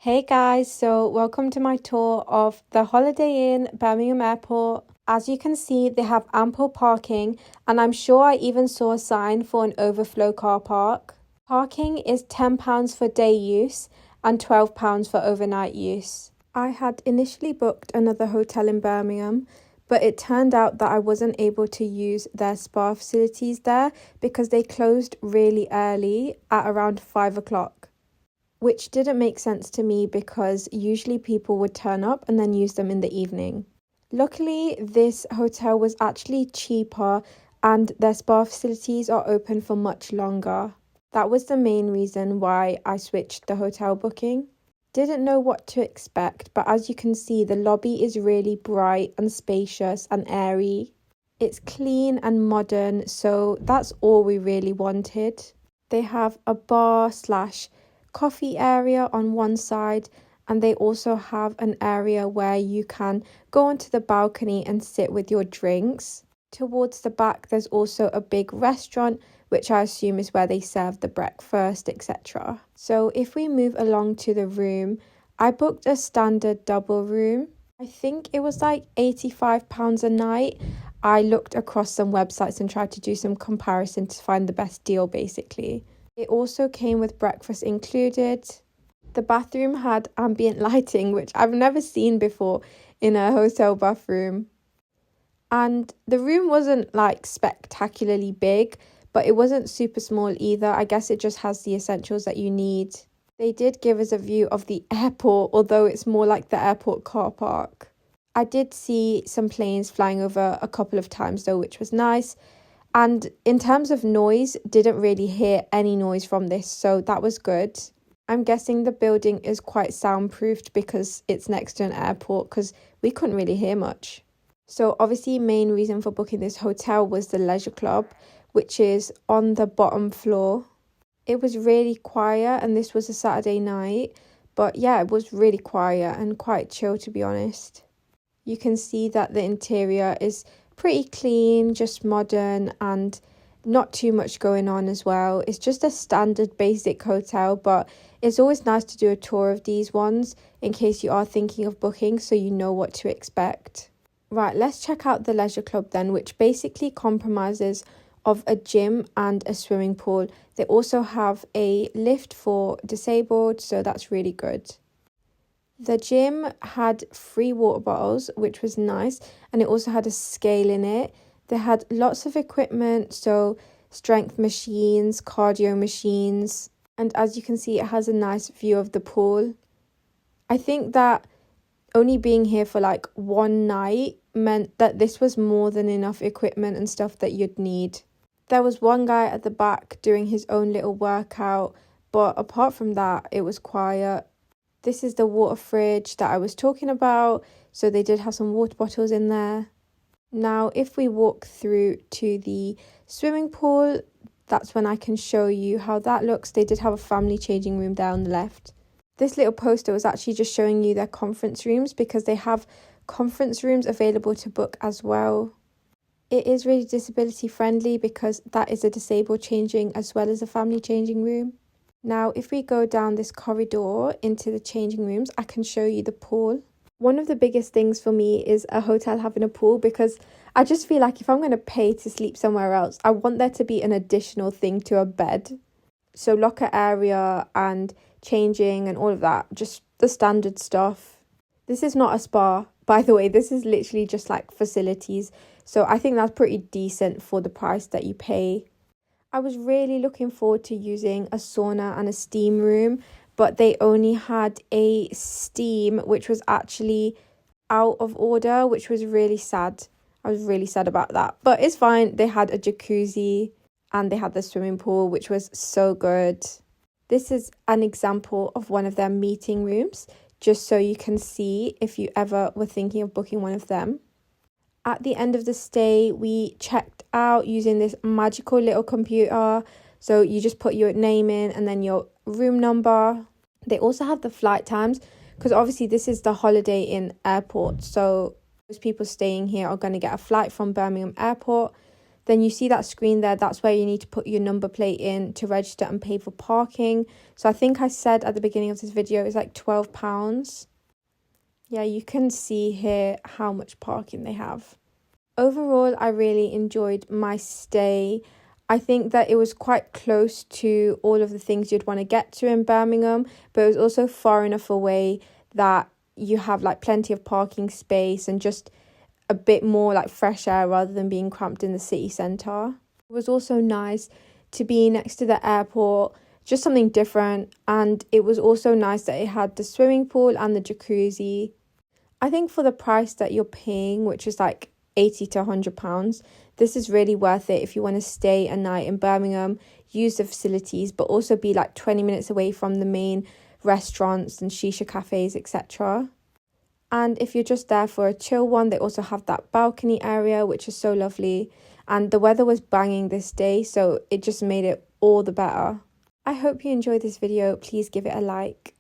Hey guys, so welcome to my tour of the Holiday Inn Birmingham Airport. As you can see, they have ample parking, and I'm sure I even saw a sign for an overflow car park. Parking is £10 for day use and £12 for overnight use. I had initially booked another hotel in Birmingham, but it turned out that I wasn't able to use their spa facilities there because they closed really early at around 5 o'clock. Which didn't make sense to me because usually people would turn up and then use them in the evening. Luckily, this hotel was actually cheaper and their spa facilities are open for much longer. That was the main reason why I switched the hotel booking. Didn't know what to expect, but as you can see, the lobby is really bright and spacious and airy. It's clean and modern, so that's all we really wanted. They have a bar / coffee area on one side, and they also have an area where you can go onto the balcony and sit with your drinks. Towards the back there's also a big restaurant, which I assume is where they serve the breakfast, etc. So if we move along to the room, I booked a standard double room. I think it was like £85 a night. I looked across some websites and tried to do some comparison to find the best deal basically. It also came with breakfast included. The bathroom had ambient lighting, which I've never seen before in a hotel bathroom. And the room wasn't like spectacularly big, but it wasn't super small either. I guess it just has the essentials that you need. They did give us a view of the airport, although it's more like the airport car park. I did see some planes flying over a couple of times though, which was nice. And in terms of noise, didn't really hear any noise from this, so that was good. I'm guessing the building is quite soundproofed because it's next to an airport, because we couldn't really hear much. So obviously main reason for booking this hotel was the leisure club, which is on the bottom floor. It was really quiet, and this was a Saturday night, but yeah, it was really quiet and quite chill to be honest. You can see that the interior is pretty clean, just modern, and not too much going on as well. It's just a standard basic hotel, but it's always nice to do a tour of these ones in case you are thinking of booking so you know what to expect. Right, let's check out the leisure club then, which basically compromises of a gym and a swimming pool. They also have a lift for disabled, so that's really good. The gym had free water bottles, which was nice, and it also had a scale in it. They had lots of equipment, so strength machines, cardio machines, and as you can see, it has a nice view of the pool. I think that only being here for like one night meant that this was more than enough equipment and stuff that you'd need. There was one guy at the back doing his own little workout, but apart from that, it was quiet. This is the water fridge that I was talking about, so they did have some water bottles in there. Now, if we walk through to the swimming pool, that's when I can show you how that looks. They did have a family changing room there on the left. This little poster was actually just showing you their conference rooms because they have conference rooms available to book as well. It is really disability friendly because that is a disabled changing as well as a family changing room. Now, if we go down this corridor into the changing rooms, I can show you the pool. One of the biggest things for me is a hotel having a pool because I just feel like if I'm going to pay to sleep somewhere else, I want there to be an additional thing to a bed. So locker area and changing and all of that, just the standard stuff. This is not a spa, by the way. This is literally just like facilities. So I think that's pretty decent for the price that you pay. I was really looking forward to using a sauna and a steam room, but they only had a steam, which was actually out of order, which was really sad. I was really sad about that, but it's fine. They had a jacuzzi and they had the swimming pool, which was so good. This is an example of one of their meeting rooms, just so you can see if you ever were thinking of booking one of them. At the end of the stay, we checked out using this magical little computer. So you just put your name in and then your room number. They also have the flight times because obviously this is the Holiday Inn airport. So most people staying here are going to get a flight from Birmingham airport. Then you see that screen there, that's where you need to put your number plate in to register and pay for parking. So I think I said at the beginning of this video it's like £12. Yeah, you can see here how much parking they have. Overall, I really enjoyed my stay. I think that it was quite close to all of the things you'd want to get to in Birmingham, but it was also far enough away that you have like plenty of parking space and just a bit more like fresh air rather than being cramped in the city centre. It was also nice to be next to the airport, just something different, and it was also nice that it had the swimming pool and the jacuzzi. I think for the price that you're paying, which is like £80 to £100, this is really worth it if you want to stay a night in Birmingham, use the facilities, but also be like 20 minutes away from the main restaurants and shisha cafes, etc. And if you're just there for a chill one, they also have that balcony area, which is so lovely. And the weather was banging this day, so it just made it all the better. I hope you enjoyed this video. Please give it a like.